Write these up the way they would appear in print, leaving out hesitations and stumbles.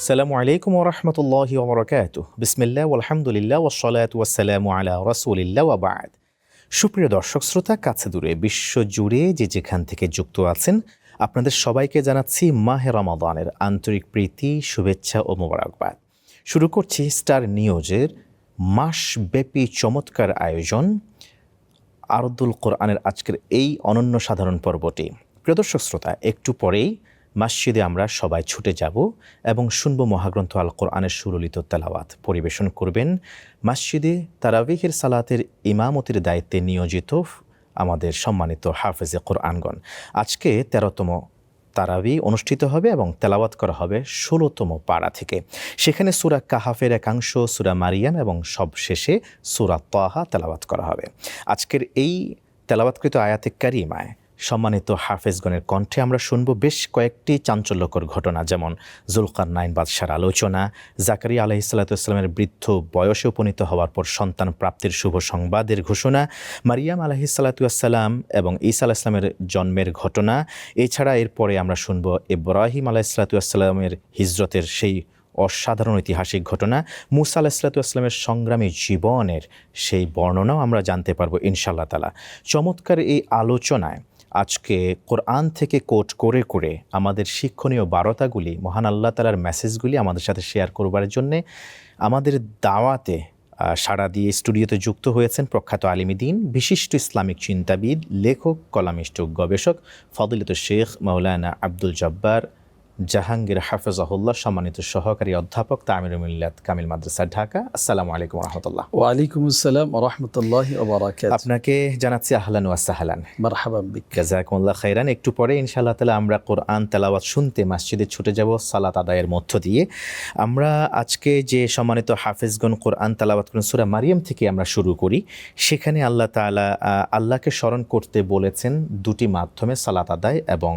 আসসালামু আলাইকুম ওয়া রাহমাতুল্লাহি ওয়া বারাকাতুহু। বিসমিল্লাহ ওয়ালহামদুলিল্লাহ ওয়াসসালাতু ওয়াসসালামু আলা রাসূলিল্লাহ ওয়া বা'দ। সুপ্রিয় দর্শক শ্রোতা, কাছে দূরে বিশ্বজুড়ে যে যেখান থেকে যুক্ত আছেন, আপনাদের সবাইকে জানাচ্ছি মাহে রমাদানের আন্তরিক প্রীতি, শুভেচ্ছা ও মোবারকবাদ। শুরু করছি স্টার নিউজের মাসব্যাপী চমৎকার আয়োজন আরদুল কোরআনের আজকের এই অনন্য সাধারণ পর্বটি। প্রিয় দর্শক শ্রোতা, একটু পরেই মসজিদে আমরা সবাই ছুটে যাব এবং শুনব মহাগ্রন্থ আল কোরআনের সুললিত তেলাওয়াত। পরিবেশন করবেন মসজিদে তারাবিহের সালাতের ইমামতির দায়িত্বে নিয়োজিত আমাদের সম্মানিত হাফেজে কোরআনগণ। আজকে ১৩তম তারাবি অনুষ্ঠিত হবে এবং তেলাওয়াত করা হবে ১৬তম পারা থেকে। সেখানে সূরা কাহাফের একাংশ, সূরা মারিয়াম এবং সবশেষে সূরা তাহা তেলাওয়াত করা হবে। আজকের এই তেলাওয়াতকৃত আয়াতে কারিমায় সম্মানিত হাফেজগণের কণ্ঠে আমরা শুনব বেশ কয়েকটি চাঞ্চল্যকর ঘটনা, যেমন জুলকারনাইন বাদশার আলোচনা, জাকারিয়া আলাইহিসসালামের বৃদ্ধ বয়সে উপনীত হওয়ার পর সন্তান প্রাপ্তির শুভ সংবাদের ঘোষণা, মারিয়াম আলাইহিসসালাম এবং ঈসা আলাইহিসসালামের জন্মের ঘটনা। এছাড়া এরপরে আমরা শুনব ইব্রাহিম আলাইহিসসালামের হিজরতের সেই অসাধারণ ঐতিহাসিক ঘটনা, মুসা আলাইহিসসালামের সংগ্রামী জীবনের সেই বর্ণনাও আমরা জানতে পারবো ইনশাআল্লাহ তাআলা। চমৎকার এই আলোচনায় আজকে কোরআন থেকে কোট করে করে আমাদের শিক্ষণীয় বার্তাগুলি, মহান আল্লাহ তাআলার মেসেজগুলি আমাদের সাথে শেয়ার করবার জন্যে আমাদের দাওয়াতে সাড়া দিয়ে স্টুডিওতে যুক্ত হয়েছেন প্রখ্যাত আলিমদ্বীন, বিশিষ্ট ইসলামিক চিন্তাবিদ, লেখক, কলামিষ্ট, গবেষক ফদিলত শেখ মাওলানা আব্দুল জব্বার জাহাঙ্গীর হাফেজাহুল্লাহ, সম্মানিত সহকারী অধ্যাপক তামিরুল মিল্লাত কামিল মাদ্রাসা, ঢাকা। আসসালামু আলাইকুম ওয়া রাহমাতুল্লাহ। ওয়া আলাইকুম আসসালাম ওয়া রাহমাতুল্লাহি ওয়া বারাকাতুহু। আপনাকে জানাচ্ছি আহলান ওয়া সাহলান, মারহাবান বিক। জাযাকুমুল্লাহ খাইরান। একটু পরে ইনশাআল্লাহ তাআলা আমরা কোরআন তেলাওয়াত শুনতে মসজিদে ছুটে যাব সালাত আদায়ের মধ্য দিয়ে। আমরা আজকে যে সম্মানিত হাফেজগণ কোরআন তেলাওয়াত করেন সূরা মারিয়াম থেকে আমরা শুরু করি। সেখানে আল্লাহ তাআলা আল্লাহকে স্মরণ করতে বলেছেন দুটি মাধ্যমে, সালাত আদায় এবং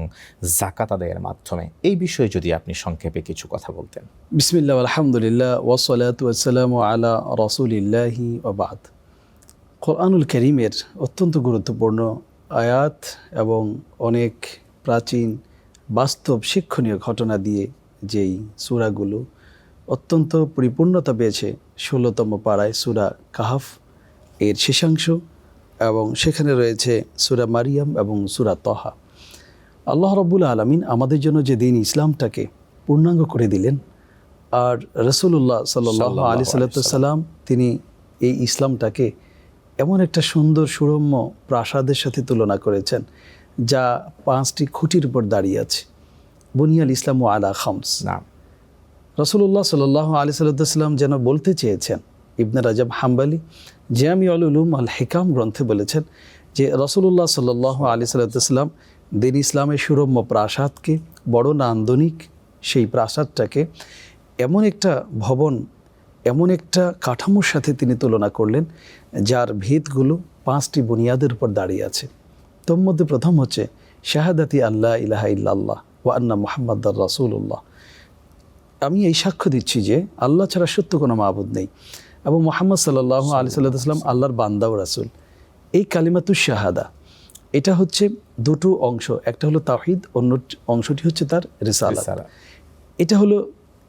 যাকাত আদায়ের মাধ্যমে। এই বিষয়ে যদি আপনি সংক্ষেপে কিছু কথা বলতেন। বিসমিল্লাহ আলহামদুলিল্লাহ ওয়াসসালাতু ওয়াসসালামু আলা রাসূলিল্লাহি ওয়া বা'দ। কোরআনুল কারীমের অত্যন্ত গুরুত্বপূর্ণ আয়াত এবং অনেক প্রাচীন বাস্তব শিক্ষণীয় ঘটনা দিয়ে যেই সূরাগুলো অত্যন্ত পরিপূর্ণতা পেয়েছে, ১৬তম পারায় সূরা কাহাফ এর শেষাংশ এবং সেখানে রয়েছে সূরা মারিয়াম এবং সূরা তাহা। আল্লাহ রাব্বুল আলামিন আমাদের জন্য যে দিন ইসলামটাকে পূর্ণাঙ্গ করে দিলেন, আর রাসূলুল্লাহ সাল্লাল্লাহু আলাইহি সাল্লাম তিনি এই ইসলামটাকে এমন একটা সুন্দর সুরম্য প্রাসাদের সাথে তুলনা করেছেন যা ৫টি খুঁটির উপর দাঁড়িয়ে আছে। বুনিয়াল ইসলামু আলা খামস। রাসূলুল্লাহ সাল্লাল্লাহু আলাইহি সাল্লাম যেন বলতে চেয়েছেন, ইবনে রাজাব হাম্বলি জামিউল উলুম আল হিকাম গ্রন্থে বলেছেন যে রাসূলুল্লাহ সাল্লাল্লাহু আলাইহি সাল্লাম দিন ইসলামের সুরম্য প্রাসাদকে, বড় নান্দনিক সেই প্রাসাদটাকে এমন একটা ভবন, এমন একটা কাঠামোর সাথে তিনি তুলনা করলেন যার ভিতগুলো ৫টি বুনিয়াদের উপর দাঁড়িয়ে আছে। তোর মধ্যে প্রথম হচ্ছে শাহাদাতি আল্লাহ ইলাহা ইল্লাল্লাহ ওয়া আন্না মুহাম্মাদার রাসূলুল্লাহ। আমি এই সাক্ষ্য দিচ্ছি যে আল্লাহ ছাড়া সত্য কোনো মাবুদ নেই এবং মুহাম্মদ সাল্লাল্লাহু আলাইহি সাল্লাম আল্লাহর বান্দা ও রাসূল। এই কালিমাতুশ শাহাদা, এটা হচ্ছে দুটো অংশ, একটা হলো তাওহীদ, অন্য অংশটি হচ্ছে তার রিসালাত। এটা হলো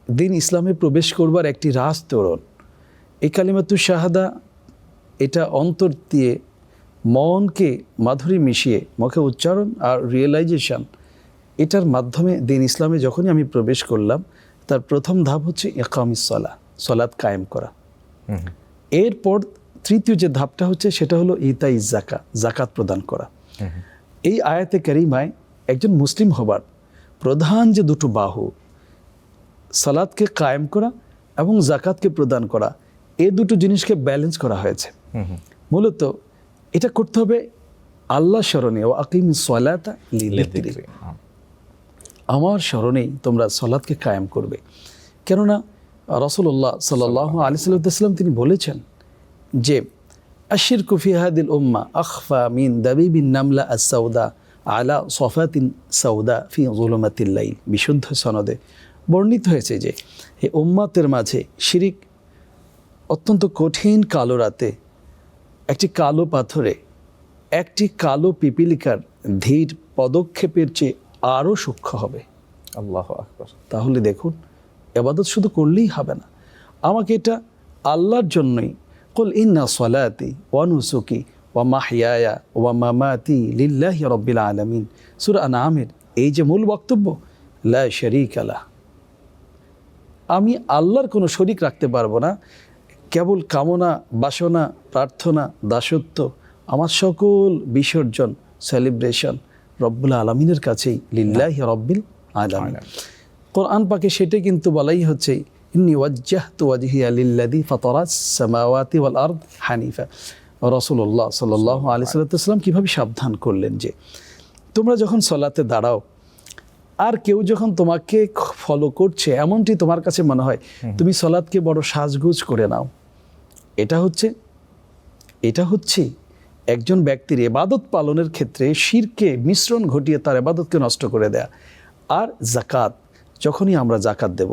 দিন ইসলামে প্রবেশ করবার একটি রাজ তোরণ। এই কালিমাতুশ শাহাদা, এটা অন্তর দিয়ে মনকে মাধুরী মিশিয়ে মুখে উচ্চারণ আর রিয়েলাইজেশন, এটার মাধ্যমে দিন ইসলামে যখনই আমি প্রবেশ করলাম, তার প্রথম ধাপ হচ্ছে ইকামিস সালাহ, সালাত কায়েম করা। এরপর তৃতীয় যে ধাপটা হচ্ছে সেটা হলো ইতাইজ যাকাত, যাকাত প্রদান করা। এই আয়াতে কারিমায় একজন মুসলিম হবার প্রধান যে দুটো বাহু, সালাতকে কায়েম করা এবং যাকাতকে প্রদান করা, এই দুটো জিনিসকে ব্যালেন্স করা হয়েছে। মূলত এটা করতে হবে আল্লাহ স্মরণে, ও আকিমিস সালাতা লিযিকরি, আমার স্মরণেই তোমরা সালাতকে কায়েম করবে। কেননা রাসূলুল্লাহ সাল্লাল্লাহু আলাইহি সাল্লাম তিনি বলেছেন যে আশিরকু ফি হাদিল উম্মাহ আখফা মিন দাবিবিন নামলা আস-সাউদা আলা সফাতিন সাউদা ফি যুলুমাতিল লাইল। বিশুদ্ধ সনদে বর্ণিত হয়েছে যে এই উম্মাতের মাঝে শিরিক অত্যন্ত কঠিন কালো রাতে একটি কালো পাথরে একটি কালো পিপিলিকার ধীর পদক্ষেপের চেয়ে আরও সূক্ষ্ম হবে। আল্লাহু আকবার। তাহলে দেখুন এবাদত শুধু করলেই হবে না, আমাকে এটা আল্লাহর জন্যই, কুল ইন্না সলাতি ওয়া নুসুকি ওয়া মাহইয়ায়া ওয়া মামাতি লিল্লাহি রাব্বিল আলামিন, সূরা আনআমের এই যে মূল বক্তব্য, লা শারীকা লাহ, আমি আল্লাহর কোনো শরিক রাখতে পারবো না, কেবল কামনা বাসনা প্রার্থনা দাসত্ব আমার সকল বিসর্জন সেলিব্রেশন রব্বুল আলামিনের কাছেই, লিল্লাহি রাব্বিল আলামিন। কোরআন পাকে সেটাই কিন্তু বলাই হচ্ছে, ইন্নী ওয়াজ্জাহতু ওয়াজহিয়া লিল্লাযী ফাতারাস সামাওয়াতি ওয়াল আরদ হানিফা। রাসূলুল্লাহ সাল্লাল্লাহু আলাইহি ওয়াসাল্লাম কিভাবে সাবধান করলেন যে তোমরা যখন সালাতে দাঁড়াও আর কেউ যখন তোমাকে ফলো করছে এমনটি তোমার কাছে মনে হয়, তুমি সালাতকে বড় সাজগুজ করে নাও। এটা হচ্ছে একজন ব্যক্তির ইবাদত পালনের ক্ষেত্রে শিরকে মিশ্রণ ঘটিয়ে তার ইবাদতকে নষ্ট করে দেয়া। আর যাকাত, যখনই আমরা যাকাত দেব,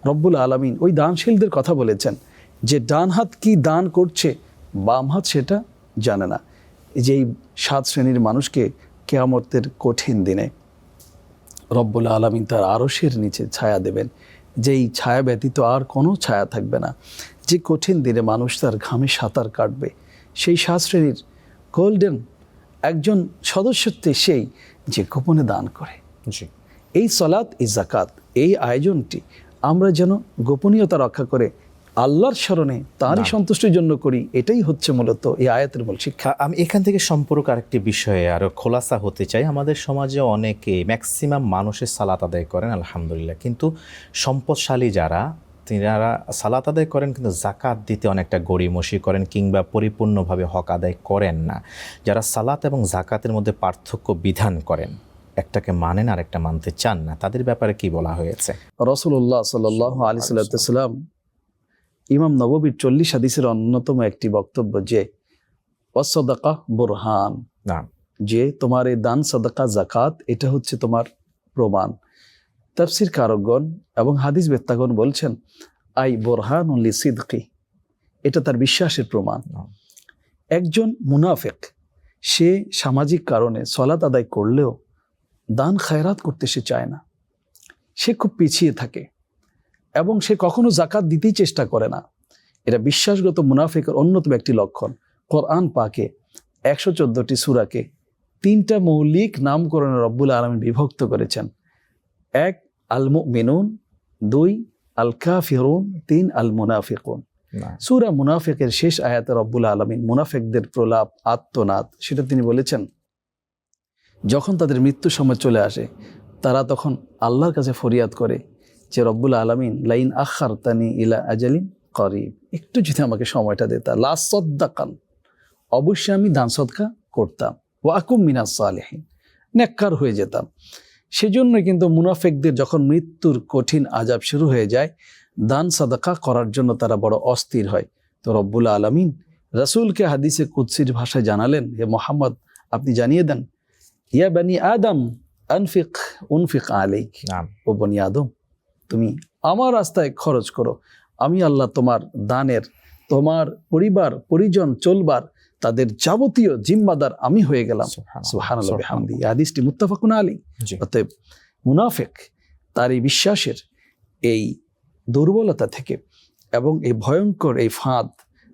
রব্বুল আলামিন ওই দানশীলদের কথা বলেছেন যে ডান হাত কি দান করছে, বাম হাত সেটা জানে না। যেই 7 শ্রেণীর মানুষকে কিয়ামতের কঠিন দিনে রব্বুল আলামিন তার আরশের নিচে ছায়া দেবেন, যেই ছায়া ব্যতীত আর কোনো ছায়া থাকবে না। যে কঠিন দিনে মানুষ তার ঘামে সাঁতার কাটবে, সেই 7 শ্রেণীর গোল্ডেন একজন সদস্যত্বে সেই যে গোপনে দান করে। জি, এই সালাত, এই যাকাত, এই আয়োজনটি আমরা যেন গোপনীয়তা রক্ষা করে আল্লাহর স্মরণে তাঁরই সন্তুষ্টির জন্য করি, এটাই হচ্ছে মূলত এই আয়াতের মূল শিক্ষা। আমি এখান থেকে সম্পর্ক আরেকটি বিষয়ে আরো খোলাসা হতে চাই। আমাদের সমাজে অনেকে, ম্যাক্সিমাম মানুষের সালাত আদায় করেন আলহামদুলিল্লাহ, কিন্তু সম্পদশালী যারা তিনারা সালাত আদায় করেন কিন্তু যাকাত দিতে অনেকটা গড়িমসি করেন কিংবা পরিপূর্ণভাবে হক আদায় করেন না। যারা সালাত এবং যাকাতের মধ্যে পার্থক্য বিধান করেন, একটাকে মানেন আর একটা মানতে চান না, তাদের ব্যাপারে কি বলা হয়েছে? রাসূলুল্লাহ সাল্লাল্লাহু আলাইহি ওয়াসাল্লাম ইমাম নববীর 40 হাদিসের অন্যতম একটি বক্তব্য যে ওয়াসসাদাকা বুরহান, না, যে তোমার এই দান সাদাকা যাকাত এটা হচ্ছে তোমার প্রমাণ। তাফসীর কারকগণ এবং হাদিস বেত্তাগণ বলছেন আই বুরহানুন লিসিদকি, এটা তার বিশ্বাসের প্রমাণ। একজন মুনাফিক সে সামাজিক কারণে সালাত আদায় করলেও দান খায়রাত করতে সে চায় না, সে খুব পিছিয়ে থাকে এবং সে কখনো যাকাত দিতেই চেষ্টা করে না। এটা বিশ্বাসগত মুনাফিকের অন্যতম একটি লক্ষণ। কোরআন পাকে 114টি সূরাকে 3টা মৌলিক নামকরণে রব্বুল আলামিন বিভক্ত করেছেন। 1 আল মুমিনুন, 2 আল কাফিরুন, 3 আল মুনাফিকুন। সূরা মুনাফিকের শেষ আয়াতে রব্বুল আলামিন মুনাফিকদের প্রলাপ আত্মনাদ সেটা তিনি বলেছেন, যখন তাদের মৃত্যুর সময় চলে আসে তারা তখন আল্লাহর কাছে ফরিয়াদ করে যে রব্বুল আলামিন লাইন আখারতানি ইলা আজালিন করিব, একটু যদি আমাকে সময়টা দিতা, লা সাদ্দাকান, অবশ্যই আমি দান সদকা করতাম, ওয়া আকুম মিনাস সালিহিন, নেককার হয়ে যেতাম। সেজন্য কিন্তু মুনাফিকদের যখন মৃত্যুর কঠিন আযাব শুরু হয়ে যায়, দান সাদাকা করার জন্য তারা বড় অস্থির হয়। তো রব্বুল আলামিন রাসূলকে হাদিসে কুদসির ভাষায় জানালেন, হে মুহাম্মদ আপনি জানিয়ে দেন, ইয়া বানি আদম আনফিক উনফিক আলাইক, ও বনি আদম তুমি আমার রাস্তায় খরচ করো, আমি আল্লাহ তোমার দানের, তোমার পরিবার পরিজন চলবার তাদের যাবতীয় জিম্মাদার আমি হয়ে গেলাম। সুবহানাল্লাহ বিহামদি। হাদিসটি মুত্তাফাকুন আলাইহি। অতএব মুনাফিক তার এই বিশ্বাসের এই দুর্বলতা থেকে এবং এই ভয়ঙ্কর এই ফাঁদ,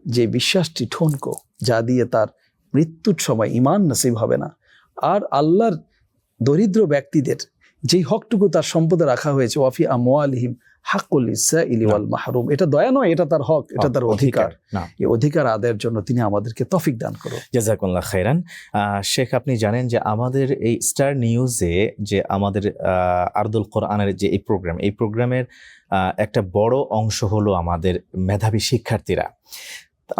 যে বিশ্বাসটি ঠনকো, যা দিয়ে তার মৃত্যুর সময় ঈমান নসিব হবে না। আর আল্লাহর দরিদ্র ব্যক্তিদের যেই হকটুকু তার সম্পদে রাখা হয়েছে, ওয়াফি আমওয়ালিহিম হাক্কুল লিসাইলি ওয়াল মাহরুম, এটা দয়া নয়, এটা তার হক, এটা তার অধিকার। এই অধিকার আদায়ের জন্য তিনি আমাদেরকে তৌফিক দান করুন। জাযাকুল্লাহ খাইরান। শেখ, আপনি জানেন যে আমাদের এই স্টার নিউজে যে আমাদের আরদুল কোরআনের যে এই প্রোগ্রামের একটা বড় অংশ হলো আমাদের মেধাবী শিক্ষার্থীরা।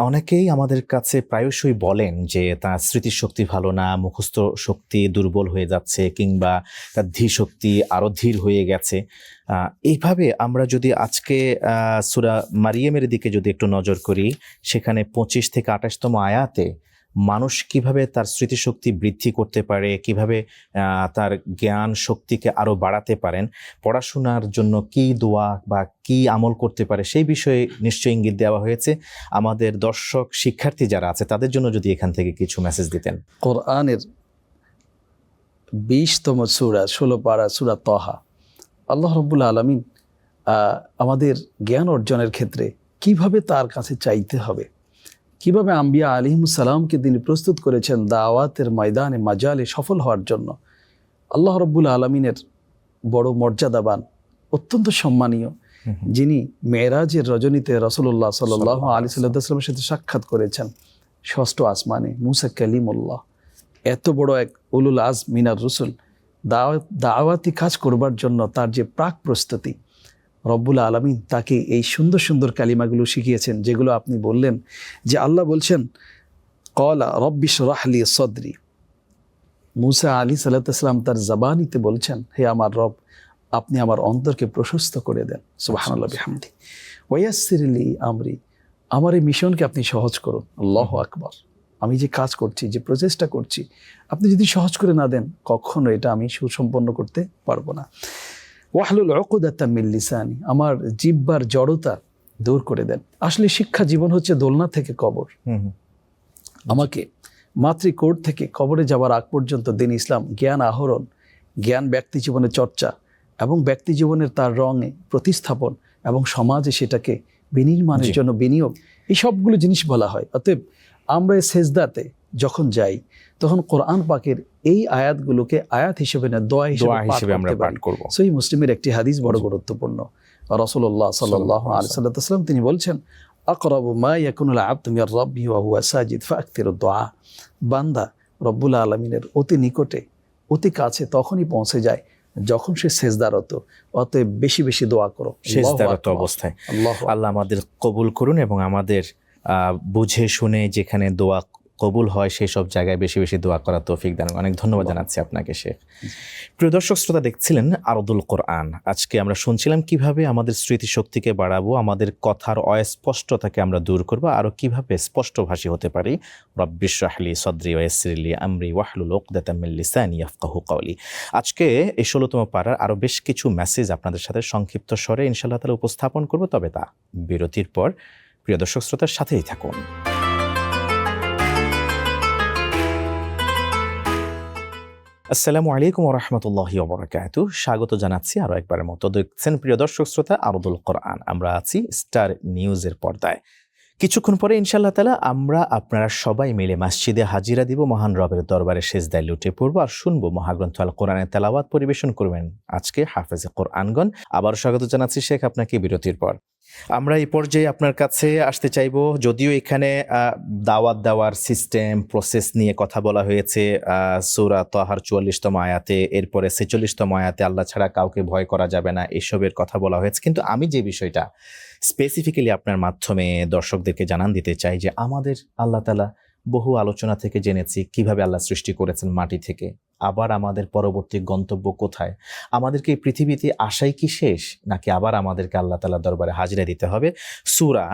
অনেকেই আমাদের কাছে প্রায়শই বলেন যে তার স্মৃতিশক্তি ভালো না, মুখস্থ শক্তি দুর্বল হয়ে যাচ্ছে, কিংবা তার ধীশক্তি আরও ধীর হয়ে গেছে। এইভাবে আমরা যদি আজকে সূরা মারিয়ামের দিকে যদি একটু নজর করি, সেখানে 25 থেকে 28তম আয়াতে মানুষ কিভাবে তার স্মৃতিশক্তি বৃদ্ধি করতে পারে, কিভাবে তার জ্ঞান শক্তিকে আরও বাড়াতে পারেন, পড়াশোনার জন্য কি দোয়া বা কি আমল করতে পারে, সেই বিষয়ে নিশ্চয়ই ইঙ্গিত দেওয়া হয়েছে। আমাদের দর্শক শিক্ষার্থী যারা আছে তাদের জন্য যদি এখান থেকে কিছু মেসেজ দিতেন। কোরআনের 20তম সূরা 16 পারা সূরা তাহা, আল্লাহ রাব্বুল আলামিন আমাদের জ্ঞান অর্জনের ক্ষেত্রে কিভাবে তার কাছে চাইতে হবে, কিভাবে আম্বিয়া আলাইহিমুসসালামকে তিনি প্রস্তুত করেছেন দাওয়াতের ময়দানে মাজালে সফল হওয়ার জন্য। আল্লাহ রাব্বুল আলামিনের বড় মর্যাদাবান, অত্যন্ত সম্মানীয়, যিনি মেরাজের রজনীতে রাসূলুল্লাহ সাল্লাল্লাহু আলাইহি ওয়াসাল্লামের সাথে সাক্ষাৎ করেছেন ষষ্ঠ আসমানে, মুসা কালিমুল্লাহ, এত বড় এক উলুল আজম মিনার রসুল, দাওয়াতি কাজ করবার জন্য তার যে প্রাক প্রস্তুতি, রব্বুল আলামিন তাকে এই সুন্দর সুন্দর কালিমাগুলো শিখিয়েছেন, যেগুলো আপনি বললেন যে আল্লাহ বলছেন ক্বালা রব্বি শরাহ লি সদরি। মুসা আলাইহিস সালাম তার জবানিতে বলছেন, হে আমার রব, আপনি আমার অন্তরকে প্রশস্ত করে দেন, সুবহানাল্লাহ বিহামদি, ওয়াইয়াসসির লি আমরি, আমার এই মিশনকে আপনি সহজ করুন। আল্লাহু আকবার, আমি যে কাজ করছি, যে প্রচেষ্টা করছি, আপনি যদি সহজ করে না দেন, কখনো এটা আমি সুসম্পন্ন করতে পারবো না। ওয়াহলুল উকদাতাম মিন লিসানি, আমার জিহ্বার জড়তা দূর করে দেন। আসলে শিক্ষা জীবন হচ্ছে দোলনা থেকে কবর। আমাকে মাতৃকোট থেকে কবরে যাওয়ার আগ পর্যন্ত দিন ইসলাম জ্ঞান আহরণ, জ্ঞান ব্যক্তি জীবনে চর্চা এবং ব্যক্তি জীবনের তার রঙে প্রতিস্থাপন এবং সমাজে সেটাকে বিনির্মাণের জন্য বিনিয়োগ, এই সবগুলো জিনিস বলা হয়। অতএব আমরা সেজদাতে যখন যাই, তখন কোরআন পাকের এই আয়াতগুলোকে আয়াত হিসেবে না, দোয়া হিসেবে আমরা পাঠ করব। সহিহ মুসলিমের একটি হাদিস বড় গুরুত্বপূর্ণ। রাসূলুল্লাহ সাল্লাল্লাহু আলাইহি ওয়াসাল্লাম তিনি বলছেন, আকরাবু মা ইয়াকুনুল আবদু মির রাব্বিহি ওয়া হুয়া সাজিদ ফাকতিরুদ দুআ, বান্দা রব্বুল আলামিনের অতি নিকটে, অতি কাছে তখনই পৌঁছে যায় যখন সে সেজদারত। অতএব বেশি বেশি দোয়া করো সেজদারত অবস্থায়। আল্লাহ আমাদের কবুল করুন এবং আমাদের বুঝে শুনে যেখানে দোয়া কবুল হয় সেই সব জায়গায় বেশি বেশি দোয়া করার তৌফিক দান। অনেক ধন্যবাদ জানাচ্ছি আপনাকে শেখ। প্রিয় দর্শক শ্রোতা, দেখছিলেন আরদুল কোরআন। আজকে আমরা শুনছিলাম কিভাবে আমাদের স্মৃতিশক্তিকে বাড়াবো, আমাদের কথার অস্পষ্টতাকে আমরা দূর করবো, আরও কিভাবে স্পষ্টভাষী হতে পারি। রব্বি ইশরাহ লি সদরি ওয়াইয়াসসির লি আমরি ওয়াহলুল উকদাতাম মিন লিসানি ইয়াফকাহু কওলি। আজকে এই 16তম পারার আরও বেশ কিছু মেসেজ আপনাদের সাথে সংক্ষিপ্ত স্বরে ইনশাআল্লাহ তাআলা উপস্থাপন করব, তবে তা বিরতির পর। প্রিয় দর্শক শ্রোতার সাথেই থাকুন। আসসালামু আলাইকুম ওয়া রাহমাতুল্লাহি ওয়া বারাকাতুহু। স্বাগত জানাচ্ছি আরও একবারের মতো। দেখছেন প্রিয় দর্শক শ্রোতা আরদুল কোরআন। আমরা আছি স্টার নিউজের পর্দায়। কিছুক্ষণ পরে ইনশাআল্লাহ তাআলা আমরা আপনারা সবাই মিলে মসজিদে হাজিরা দিব, মহান রবের দরবারে সেজদায় লুটে পড়ব আর শুনবো মহাগ্রন্থ আল কোরআনের তেলাওয়াত পরিবেশন করবেন আজকে হাফেজে কোরআনগণ। আবার স্বাগত জানাচ্ছি শেখ আপনাকে বিরতির পর। আমরা এই পর্যায়ে আপনার কাছে আসতে চাইব, যদিও এখানে দাওয়াত দেওয়ার সিস্টেম প্রসেস নিয়ে কথা বলা হয়েছে সূরা তাহার 44তম আয়াতে, এরপরে 46তম আয়াতে আল্লাহ ছাড়া কাউকে ভয় করা যাবে না, এসবের কথা বলা হয়েছে। কিন্তু আমি যে বিষয়টা স্পেসিফিক্যালি আপনার মাধ্যমে দর্শকদেরকে জানান দিতে চাই যে আমাদের আল্লাহ তাআলা বহু আলোচনা থেকে জেনেছি কিভাবে আল্লাহ সৃষ্টি করেছেন মাটি থেকে, আবার আমাদের পরবর্তী গন্তব্য কোথায়, আমাদেরকে এই পৃথিবীতে আসাই কি শেষ, নাকি আবার আমাদেরকে আল্লাহ তাআলার দরবারে হাজিরা দিতে হবে। সূরা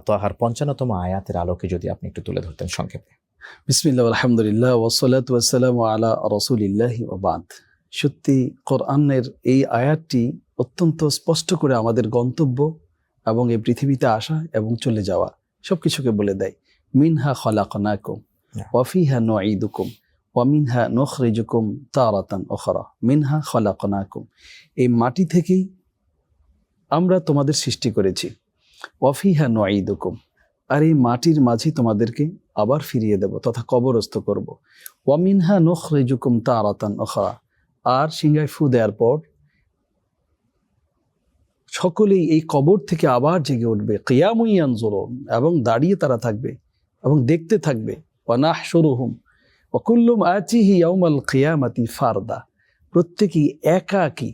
তাহার 55তম আয়াতের আলোকে যদি আপনি একটু তুলে ধরতেন সংক্ষেপে। বিসমিল্লাহ আলহামদুলিল্লাহ ওয়াসসালাতু ওয়াসসালামু আলা রাসূলিল্লাহি ওয়া বাদ। সত্যি কোরআনের এই আয়াতটি অত্যন্ত স্পষ্ট করে আমাদের গন্তব্য এবং এই পৃথিবীতে আসা এবং চলে যাওয়া সবকিছুকে বলে দেয়। মিনহা খলাকনাকুম ওয়া ফিহা নুঈদুকুম ওয়া মিনহা নুখরিজুকুম তারাতান উখরা। মিনহা খলাকনাকুম, এই মাটি থেকেই আমরা তোমাদের সৃষ্টি করেছি। ওয়া ফিহা নুঈদুকুম, আর এই মাটির মাঝে তোমাদেরকে আবার ফিরিয়ে দেব তথা কবরস্থ করব। ওয়া মিনহা নুখরিজুকুম তারাতান উখরা, আর সিংহায় ফু দেওয়ার পর সকলেই এই কবর থেকে আবার জেগে উঠবে। কিয়ামুন ইয়ানজুরুন, এবং দাঁড়িয়ে তারা থাকবে এবং দেখতে থাকবে। ওয়া নাহশুরুহুম ওয়া কুল্লুম আতিহি ইয়াউমাল কিয়ামাতি ফারদা, প্রত্যেকেই একাকী,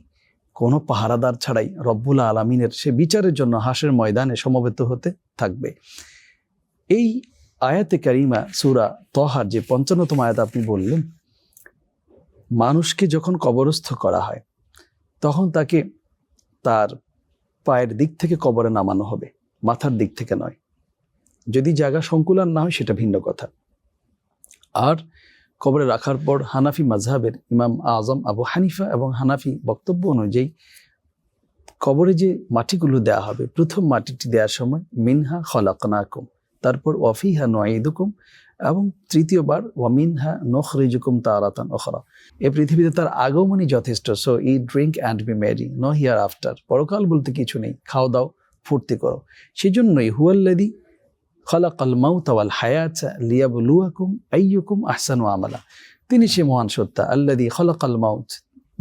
কোনো পাহারাদার ছাড়াই রব্বুল আলামিনের সে বিচারের জন্য হাসের ময়দানে সমবেত হতে থাকবে। এই আয়াতে কারিমা সূরা তাহার যে 55তম আয়াত আপনি বললেন, মানুষকে যখন কবরস্থ করা হয় তখন তাকে তার পায়ের দিক থেকে কবরে নামানো হবে, মাথার দিক থেকে নয়। যদি জায়গা সংকুলান না হয় সেটা ভিন্ন কথা। আর কবরে রাখার পর হানাফি মাযহাবের ইমাম আজম আবু হানিফা এবং হানাফি বক্তব্য অনুযায়ী কবরে যে মাটিগুলো দেয়া হবে, প্রথম মাটিটি দেওয়ার সময় মিনহা খলাকনাকুম, তারপর ওয়া ফিহা নুঈদুকুম, এবং তৃতীয়বার ওয়ামিনহা নুখরিজুকুম তারাতান উখরা, এই পৃথিবীতে তার আগমনই যথেষ্ট। So eat, drink and be merry, no hereafter, পরকাল বলতে কিছু নেই, খাও দাও ফুর্তি করো। সেজন্যই হুয়াল্লাযী খালাকাল মাউতা ওয়াল হায়াতা লিয়াবলুয়াকুম আইয়ুকুম আহসানু আমালা, তিনি সে মহান সত্তা আল্লাযী খালাকাল মাউত,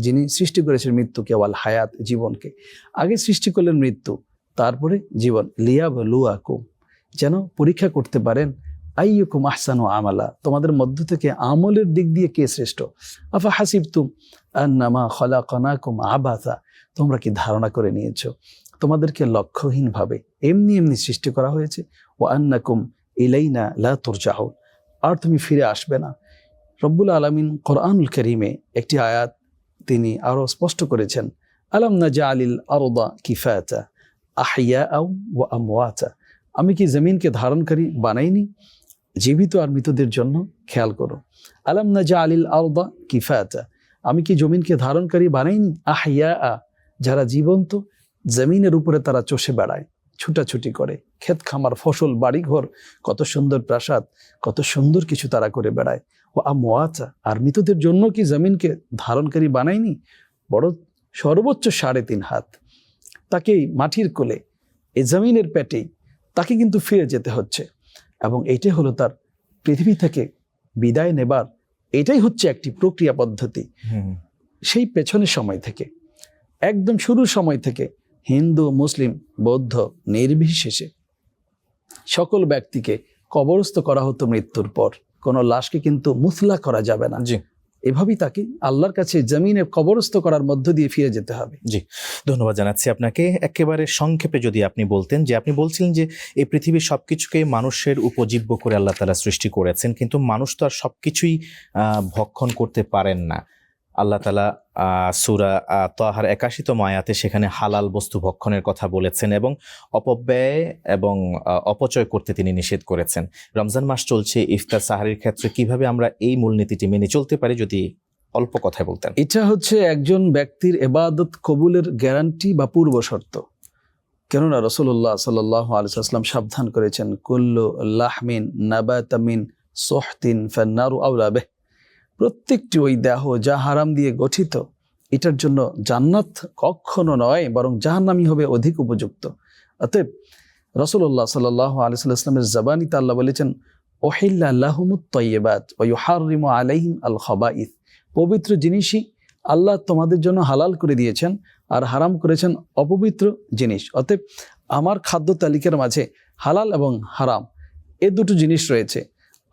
যিনি সৃষ্টি করেছেন মৃত্যুকে, ওয়াল হায়াত, জীবনকে। আগে সৃষ্টি করলেন মৃত্যু, তারপরে জীবন, লিয়াবলুয়াকুম, যেন পরীক্ষা করতে পারেন, আইয়ুকুম আহসানু আমালা, তোমাদের মধ্য থেকে আমলের দিক দিয়ে কে শ্রেষ্ঠ। আফা হাসিবতুম আন্নামা খালাকনাকুম আবাসা, তোমরা কি ধারণা করে নিয়েছো তোমাদেরকে লক্ষ্যহীনভাবে এমনি এমনি সৃষ্টি করা হয়েছে। ওয়া আন্নাকুম ইলাইনা লা তুরজাউন, আর তুমি ফিরে আসবে না। রব্বুল আলামিন কোরআনুল কারীমে একটি আয়াত তিনি আরো স্পষ্ট করেছেন, আলাম নাজআলিল আরদা কিফাতা আহইয়াআ ওয়া আমওয়াতা, আমি কি জমিনকে ধারণকারী বানাইনি জীবিত আর মৃতদের জন্য? খেয়াল করো, আলাম নাজআলিল আরদা কিফাতা, আমি কি জমিনকে ধারণকারী বানাইনি? আহইয়াআ, যারা জীবন্ত, জমিনের উপরে তারা চষে বেড়ায়, ছুটাছুটি করে, ক্ষেত খামার, ফসল, বাড়িঘর, কত সুন্দর প্রাসাদ, কত সুন্দর কিছু তারা করে বেড়ায়। ও আমওয়াতা, আর মৃতদের জন্য কি জমিনকে ধারণকারী বানায়নি? বড় সর্বোচ্চ 3.5 হাত, তাকেই মাটির কোলে, এই জমিনের পেটেই তাকে কিন্তু ফিরে যেতে হচ্ছে, এবং এইটাই হলো তার পৃথিবী থেকে বিদায় নেবার, এটাই হচ্ছে একটি প্রক্রিয়া পদ্ধতি। সেই পেছনের সময় থেকে, একদম শুরুর সময় থেকে, হিন্দু, মুসলিম, বৌদ্ধ নির্বিশেষে সকল ব্যক্তিকে কবরস্থ করা হতো মৃত্যুর পর। কোনো লাশকে কিন্তু মুসলা করা যাবে না। জি, এভাবেই তাকে আল্লাহর কাছে জমিনে কবরস্থ করার মধ্য দিয়ে ফিরে যেতে হবে। জি, ধন্যবাদ জানাচ্ছি আপনাকে। একেবারে সংক্ষেপে যদি আপনি বলতেন, যে আপনি বলছিলেন যে এই পৃথিবীর সবকিছুকে মানুষের উপজীব্য করে আল্লাহ তাআলা সৃষ্টি করেছেন, কিন্তু মানুষ তো আর সবকিছুই ভক্ষণ করতে পারেন না। আল্লাহ তাআলা সূরা তাহার 81তম আয়াতে সেখানে হালাল বস্তু ভক্ষণের কথা বলেছেন এবং অপব্যয় এবং অপচয় করতে তিনি নিষেধ করেছেন। রমজান মাস চলছে, ইফতার সাহারির ক্ষেত্রে কিভাবে আমরা এই মূলনীতিটি মেনে চলতে পারি, যদি অল্প কথায় বলতেন। এটা হচ্ছে একজন ব্যক্তির ইবাদত কবুলের গ্যারান্টি বা পূর্ব শর্ত। কেননা রাসূলুল্লাহ সাল্লাল্লাহু আলাইহি ওয়াসাল্লাম সাবধান করেছেন, কুল্লু লাহমিন নাবাতা মিন সুহতিন ফান্নারু আওলা বিহ, প্রত্যেকটি ওই দেহ যা হারাম দিয়ে গঠিত, এটার জন্য জান্নাত কখনো নয়, বরং জাহান্নামই হবে অধিক উপযুক্ত। অতএব রাসূলুল্লাহ সাল্লাল্লাহু আলাইহি ওয়াসাল্লামের জবানিতে আল্লাহ বলেছেন, উহিল্লা লাহুমুত তাইয়্যিবাত ওয়া ইউহাররিমু আলাইহিম আল খাবাইস, পবিত্র জিনিসই আল্লাহ তোমাদের জন্য হালাল করে দিয়েছেন আর হারাম করেছেন অপবিত্র জিনিস। অতএব আমার খাদ্য তালিকার মাঝে হালাল এবং হারাম এ দুটো জিনিস রয়েছে।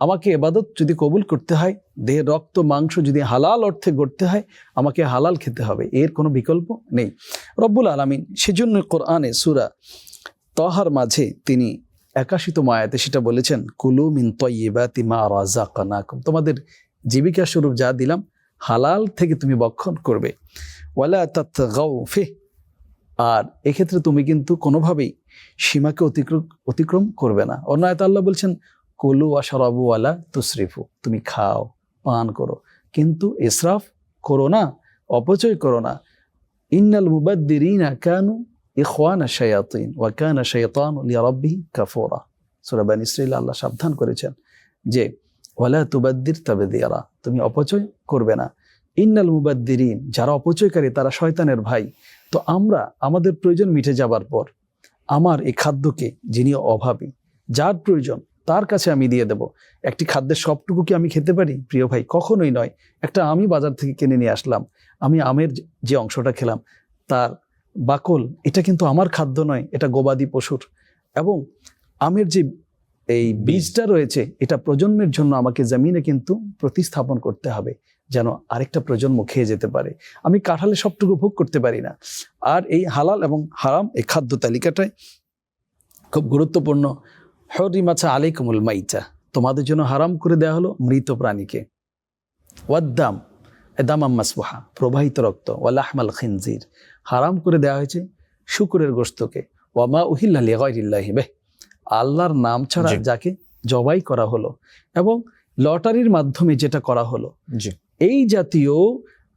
আমাকে ইবাদত যদি কবুল করতে হয়, দেহের রক্ত মাংস যদি হালাল অর্থে গড়তে হয়, আমাকে হালাল খেতে হবে, এর কোনো বিকল্প নেই। রব্বুল আলামিন সেজন্য কোরআনে সূরা তাহার মাঝে তিনি 81তম আয়াতে সেটা বলেছেন, কুলু মিন তাইয়্যিবাতি মা রাযাকনাকুম, তোমাদের জীবিকা স্বরূপ যা দিলাম হালাল থেকে তুমি ভক্ষণ করবে। ওয়ালা তাতগাউ ফিহ, আর এক্ষেত্রে তুমি কিন্তু কোনোভাবেই সীমাকে অতিক্রম করবে না। অন্য আয়াতে আল্লাহ বলছেন, কুলু ওয়াশরাবু ওয়ালা তুসরিফু, তুমি খাও পান করো কিন্তু ইসরাফ করো না, অপচয় করো না। ইন্নাল মুবাদ্দিরিনা কানু ইখওয়ানা শায়াতিন ওয়া কানা শাইতানু লিরাব্বিহি কাফুরা, সূরা বনী ইসরাঈল আল্লাহ সাবধান করেছেন যে ওয়ালা তুবাদ্দির তাবদীরা, তুমি অপচয় করবে না। ইন্নাল মুবাদ্দিরিন, যারা অপচয়কারী তারা শয়তানের ভাই। তো আমরা আমাদের প্রয়োজন মিটে যাবার পর আমার এই খাদ্যকে, যিনি অভাবী, যার প্রয়োজন তার কাছে আমি দিয়ে দেব। একটি খাদ্যের সবটুকু কি আমি খেতে পারি? প্রিয় ভাই, কখনোই নয়। একটা আমি বাজার থেকে কিনে নিয়ে আসলাম, আমি আমের যে অংশটা খেলাম তার বাকল, এটা কিন্তু আমার খাদ্য নয়, এটা গবাদি পশুর। এবং আমের যে এই বীজটা রয়েছে, এটা প্রজন্মের জন্য আমাকে জমিনে কিন্তু প্রতিস্থাপন করতে হবে, যেন আরেকটা প্রজন্ম খেয়ে যেতে পারে। আমি কাঁঠালে সবটুকু ভোগ করতে পারি না। আর এই হালাল এবং হারাম এই খাদ্য তালিকাটায় খুব গুরুত্বপূর্ণ। হুরিমাত আলাইকুমুল মাইতা, তোমাদের জন্য হারাম করে দেওয়া হলো মৃত প্রাণীকে। ওয়াদ্দাম, দামাম মাসফুহা, প্রবাহিত রক্ত। ওয়া লাহমাল খিনজির, হারাম করে দেওয়া হয়েছে শূকরের গোশতকে। ওয়া মা উহিল্লা লিগাইরিল্লাহি বিহ, আল্লাহর নাম ছাড়া যাকে জবাই করা হলো এবং লটারির মাধ্যমে যেটা করা হলো, এই জাতীয়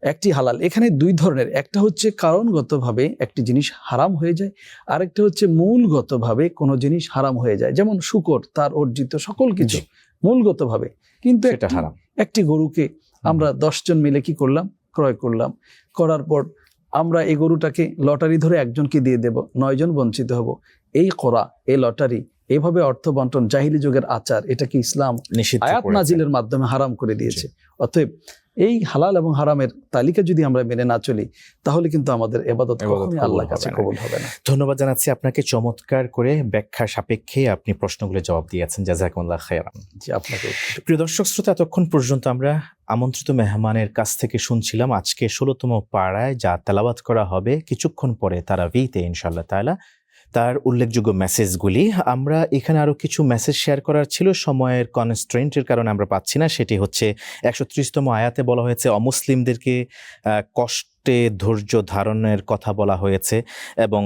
একটি হালাল। এখানে দুই ধরনের, একটা হচ্ছে কারণগতভাবে একটি জিনিস হারাম হয়ে যায়, আরেকটা হচ্ছে মূলগতভাবে কোনো জিনিস হারাম হয়ে যায়। যেমন শূকর, তার অর্জিত সকল কিছু মূলগতভাবে। কিন্তু সেটা হারাম। একটি গরুকে আমরা 10 জন মিলে কি করলাম, ক্রয় করলাম, করার পর আমরা এই গরুটাকে লটারি ধরে একজনকে দিয়ে দেব, 9 জন বঞ্চিত হব। এই করা, এই লটারি, এইভাবে অর্থ বন্টন জাহিলি যুগের আচার, এটা কি ইসলাম নিষিদ্ধ আয়াত করেছে। নাজিলের মাধ্যমে হারাম করে দিয়েছে। অতএব এই হালাল এবং হারামের তালিকা যদি আমরা মেনে না চলি, তাহলে কিন্তু আমাদের ইবাদত কখনোই কবুল আল্লাহর কাছে হবে না। কবুল হবে না। ধন্যবাদ জানাচ্ছি আপনাকে, চমৎকার করে ব্যাখ্যা সাপেক্ষে আপনি প্রশ্নগুলো জবাব দিয়েছেন, জাযাকুমুল্লাহ খায়রান। জি, আপনাকে। প্রিয় দর্শক শ্রোতা, এতক্ষণ পর্যন্ত আমরা আমন্ত্রিত মেহমানের কাছ থেকে শুনছিলাম আজকে 16তম পাড়ায় যা তেলাওয়াত করা হবে কিছুক্ষণ পরে তারাবিতে ইনশাআল্লাহ তাআলা, তার উল্লেখযোগ্য মেসেজগুলি। আমরা এখানে আরও কিছু মেসেজ শেয়ার করার ছিল, সময়ের কনস্ট্রেন্টের কারণে আমরা পাচ্ছি না। সেটি হচ্ছে 130তম আয়াতে বলা হয়েছে অমুসলিমদেরকে কষ্টে ধৈর্য ধারণের কথা বলা হয়েছে, এবং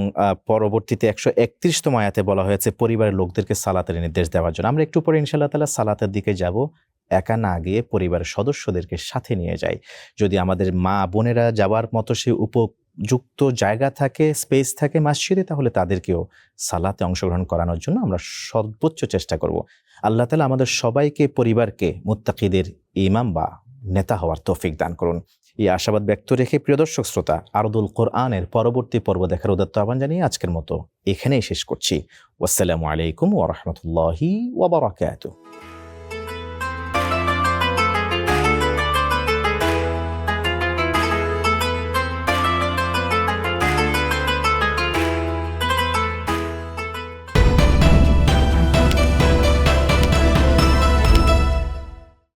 পরবর্তীতে 131তম আয়াতে বলা হয়েছে পরিবারের লোকদেরকে সালাতের নির্দেশ দেওয়ার জন্য। আমরা একটু পরে ইনশাআল্লাহ তাআলা সালাতের দিকে যাব, একা না গিয়ে পরিবারের সদস্যদেরকে সাথে নিয়ে যাই। যদি আমাদের মা বোনেরা যাওয়ার মতো সে উপযুক্ত জায়গা থাকে, স্পেস থাকে মসজিদে, তাহলে তাদেরকেও সালাতে অংশগ্রহণ করানোর জন্য আমরা সর্বোচ্চ চেষ্টা করব। আল্লাহ তাআলা আমাদের সবাইকে, পরিবারকে মুত্তাকিদের ইমাম বা নেতা হওয়ার তৌফিক দান করুন। এই আশাবাদ ব্যক্ত রেখে প্রিয় দর্শক শ্রোতা, আরদুল কোরআনের পরবর্তী পর্ব দেখার উদাত্ত আহ্বান জানিয়ে আজকের মতো এখানেই শেষ করছি। ওয়াসসালামু আলাইকুম ওয়া রাহমাতুল্লাহি ওয়া বারাকাতুহু।